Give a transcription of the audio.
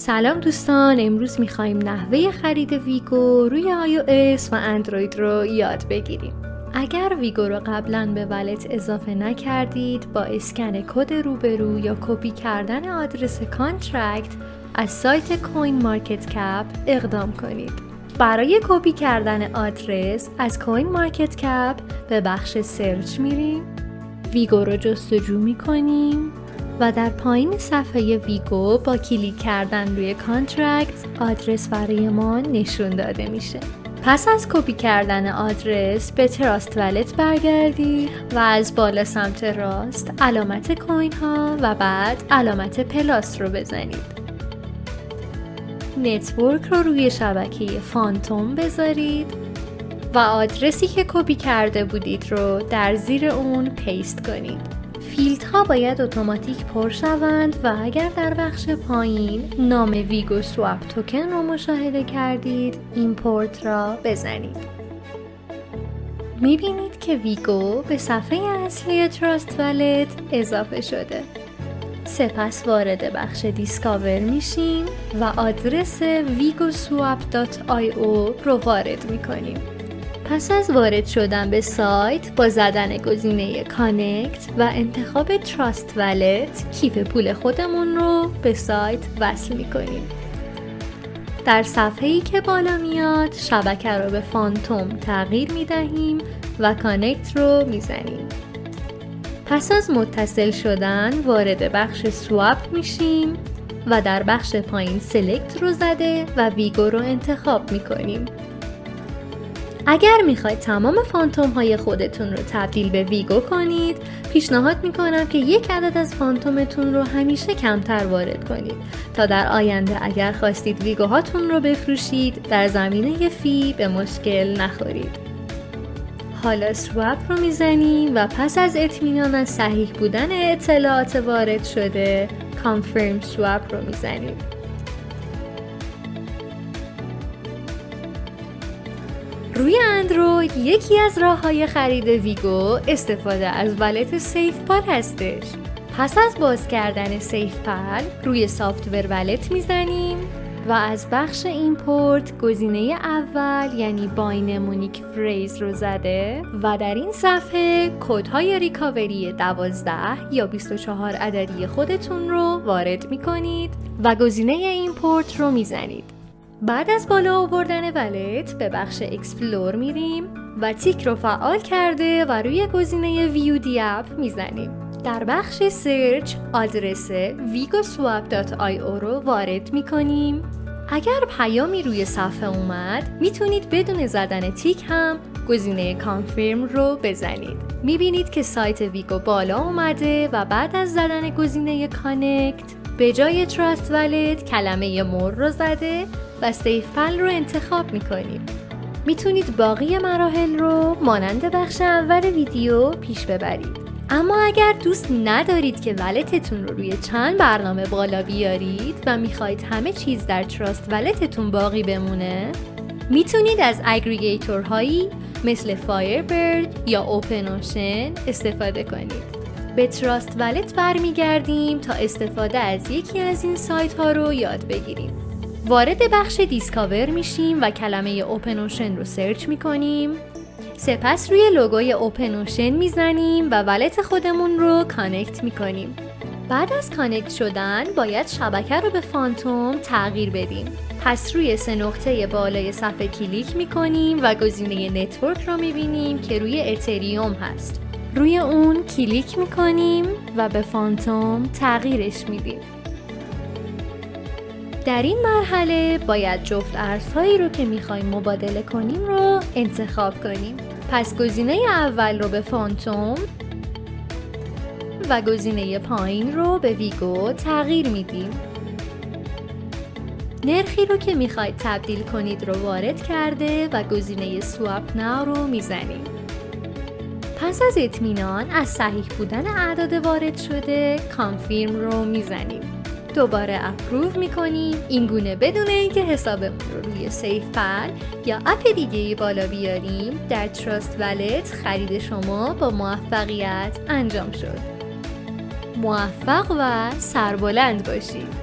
سلام دوستان، امروز میخوایم نحوه خرید ویگو روی iOS و اندروید رو یاد بگیریم. اگر ویگو رو قبلا به والت اضافه نکردید، با اسکن کد روبرو یا کپی کردن آدرس کانترکت از سایت کوین مارکت کپ اقدام کنید. برای کپی کردن آدرس از کوین مارکت کپ به بخش سرچ میریم، ویگو رو جستجو میکنیم و در پایین صفحه ویگو با کلیک کردن روی کانترکت آدرس برای ما نشون داده میشه. پس از کپی کردن آدرس به تراست والت برگردید و از بالا سمت راست علامت کوین ها و بعد علامت پلاس رو بزنید. نتورک رو روی شبکه فانتوم بذارید و آدرسی که کپی کرده بودید رو در زیر اون پیست کنید. فیلدها باید اتوماتیک پر شوند و اگر در بخش پایین نام ویگو سواپ توکن رو مشاهده کردید، ایمپورت را بزنید. میبینید که ویگو به صفحه اصلی تراست والت اضافه شده. سپس وارد بخش دیسکاور میشیم و آدرس vigoswap.io رو وارد میکنیم. پس از وارد شدن به سایت با زدن گزینه کانکت و انتخاب تراست والت، کیف پول خودمون رو به سایت وصل میکنیم. در صفحه‌ای که بالا میاد شبکه رو به فانتوم تغییر میدهیم و کانکت رو میزنیم. پس از متصل شدن وارد بخش سواپ میشیم و در بخش پایین سلکت رو زده و ویگو رو انتخاب میکنیم. اگر میخواید تمام فانتوم های خودتون رو تبدیل به ویگو کنید، پیشنهاد میکنم که یک عدد از فانتومتون رو همیشه کمتر وارد کنید تا در آینده اگر خواستید ویگو هاتون رو بفروشید در زمینه فی به مشکل نخورید. حالا سواپ رو میزنیم و پس از اطمینان از صحیح بودن اطلاعات وارد شده، کانفرم سواپ رو میزنیم. روی اندروید یکی از راه‌های خرید ویگو استفاده از والت سیفپال هستش. پس از باز کردن سیفپال روی سافتور والت میزنیم و از بخش ایمپورت گزینه اول یعنی بای نمونیک فریز رو زده و در این صفحه کدهای ریکاوری 12 یا 24 عددی خودتون رو وارد میکنید و گزینه ایمپورت رو میزنید. بعد از بالا آوردن والت به بخش اکسپلور میریم و تیک رو فعال کرده و روی گزینه ویو دی اپ میزنیم. در بخش سرچ آدرس vigoswap.io رو وارد میکنیم. اگر پیامی روی صفحه اومد میتونید بدون زدن تیک هم گزینه کانفرم رو بزنید. میبینید که سایت ویگو بالا اومده و بعد از زدن گزینه کانکت به جای تراست والت کلمه مور رو زده و سیفپال رو انتخاب میکنید. میتونید باقی مراحل رو مانند بخش اول ویدیو پیش ببرید. اما اگر دوست ندارید که والتتون رو روی چند برنامه بالا بیارید و میخواید همه چیز در تراست والتتون باقی بمونه، میتونید از اگریگیتورهایی مثل فایربرد یا اوپن اوشن استفاده کنید. به تراست والت برمیگردیم تا استفاده از یکی از این سایت ها رو یاد بگیریم. وارد بخش دیسکاور میشیم و کلمه اوپن اوشن رو سرچ میکنیم. سپس روی لوگوی اوپن اوشن میزنیم و والت خودمون رو کانکت میکنیم. بعد از کانکت شدن باید شبکه رو به فانتوم تغییر بدیم. پس روی 3 نقطه بالای صفحه کلیک میکنیم و گزینه نتورک رو میبینیم که روی اتریوم هست. روی اون کلیک میکنیم و به فانتوم تغییرش میدیم. در این مرحله باید جفت ارزهایی رو که میخوایم مبادله کنیم رو انتخاب کنیم. پس گزینه اول رو به فانتوم و گزینه پایین رو به ویگو تغییر میدیم. نرخی رو که میخواید تبدیل کنید رو وارد کرده و گزینه سواپ ناو رو میزنیم. پس از اطمینان از صحیح بودن اعداد وارد شده، کانفرم رو میزنیم. دوباره اپروو میکنیم، این گونه بدون اینکه حسابمون رو روی سیفپال یا اپ دیگه‌ای بالا بیاریم. در تراست والت خرید شما با موفقیت انجام شد. موفق و سربلند باشید.